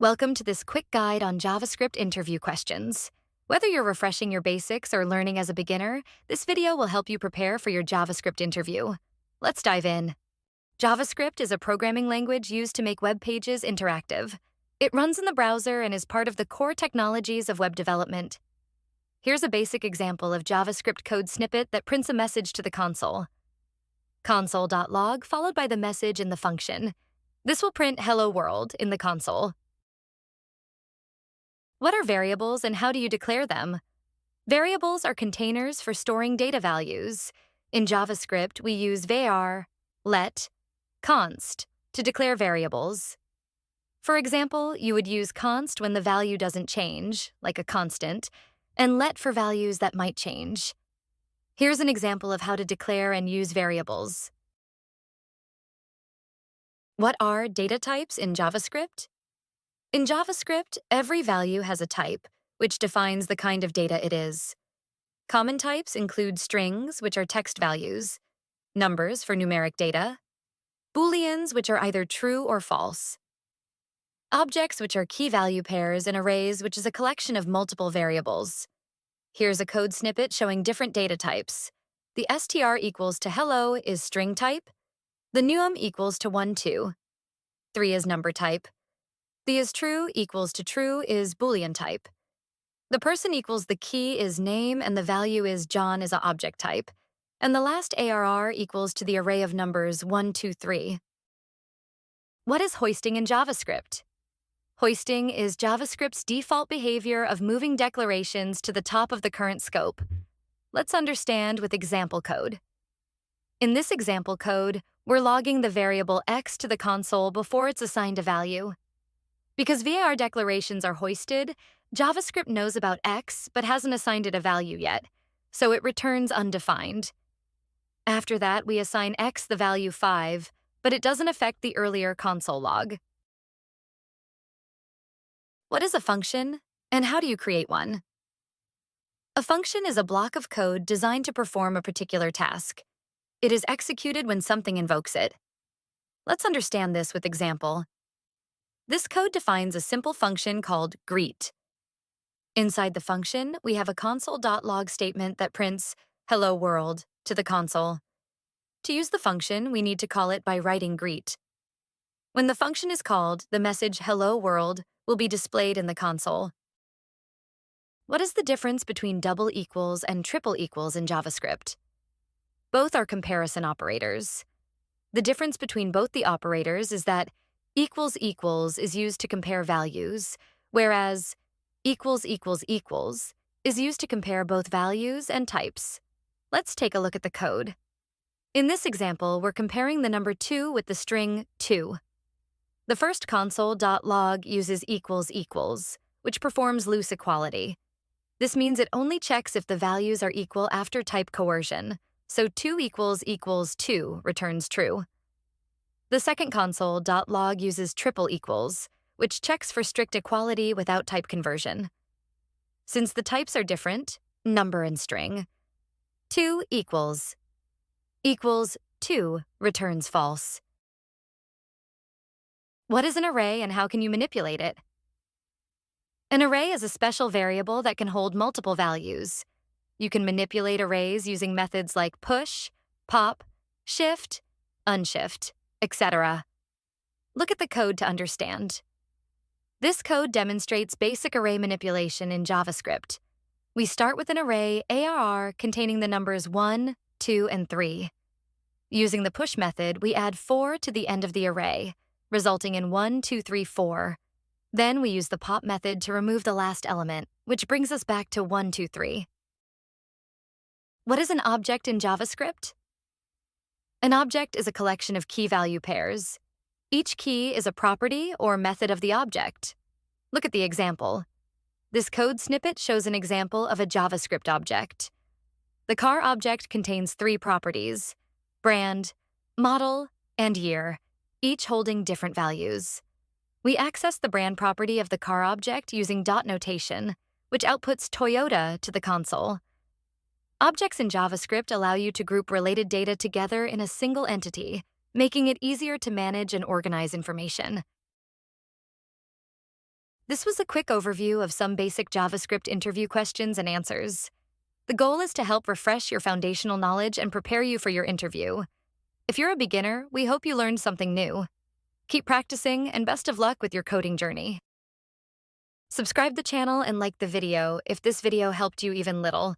Welcome to this quick guide on JavaScript interview questions. Whether you're refreshing your basics or learning as a beginner, this video will help you prepare for your JavaScript interview. Let's dive in. JavaScript is a programming language used to make web pages interactive. It runs in the browser and is part of the core technologies of web development. Here's a basic example of JavaScript code snippet that prints a message to the console. Console.log followed by the message in the function. This will print "Hello World" in the console. What are variables and how do you declare them? Variables are containers for storing data values. In JavaScript, we use var, let, const to declare variables. For example, you would use const when the value doesn't change, like a constant, and let for values that might change. Here's an example of how to declare and use variables. What are data types in JavaScript? In JavaScript, every value has a type, which defines the kind of data it is. Common types include strings, which are text values, numbers for numeric data, booleans, which are either true or false, objects, which are key value pairs, and arrays, which is a collection of multiple variables. Here's a code snippet showing different data types. The str equals to hello is string type, the num equals to 1, 2, 3 is number type, the is true equals to true is Boolean type. The person equals the key is name and the value is John is an object type. And the last ARR equals to the array of numbers 1, 2, 3. What is hoisting in JavaScript? Hoisting is JavaScript's default behavior of moving declarations to the top of the current scope. Let's understand with example code. In this example code, we're logging the variable x to the console before it's assigned a value. Because var declarations are hoisted, JavaScript knows about x but hasn't assigned it a value yet, so it returns undefined. After that, we assign x the value 5, but it doesn't affect the earlier console log. What is a function, and how do you create one? A function is a block of code designed to perform a particular task. It is executed when something invokes it. Let's understand this with example. This code defines a simple function called greet. Inside the function, we have a console.log statement that prints "Hello World" to the console. To use the function, we need to call it by writing greet. When the function is called, the message "Hello World" will be displayed in the console. What is the difference between double equals and triple equals in JavaScript? Both are comparison operators. The difference between both the operators is that equals equals is used to compare values, whereas equals equals equals is used to compare both values and types. Let's take a look at the code. In this example, we're comparing the number 2 with the string 2. The first console.log uses equals equals, which performs loose equality. This means it only checks if the values are equal after type coercion, so 2 equals equals 2 returns true. The second console.log uses triple equals, which checks for strict equality without type conversion. Since the types are different, number and string, 2 equals 2 returns false. What is an array and how can you manipulate it? An array is a special variable that can hold multiple values. You can manipulate arrays using methods like push, pop, shift, unshift, etc. Look at the code to understand. This code demonstrates basic array manipulation in JavaScript. We start with an array ARR containing the numbers 1, 2, and 3. Using the push method, we add 4 to the end of the array, resulting in 1, 2, 3, 4. Then we use the pop method to remove the last element, which brings us back to 1, 2, 3. What is an object in JavaScript? An object is a collection of key value pairs. Each key is a property or method of the object. Look at the example. This code snippet shows an example of a JavaScript object. The car object contains 3 properties: brand, model, and year, each holding different values. We access the brand property of the car object using dot notation, which outputs Toyota to the console. Objects in JavaScript allow you to group related data together in a single entity, making it easier to manage and organize information. This was a quick overview of some basic JavaScript interview questions and answers. The goal is to help refresh your foundational knowledge and prepare you for your interview. If you're a beginner, we hope you learned something new. Keep practicing, and best of luck with your coding journey. Subscribe the channel and like the video if this video helped you even little.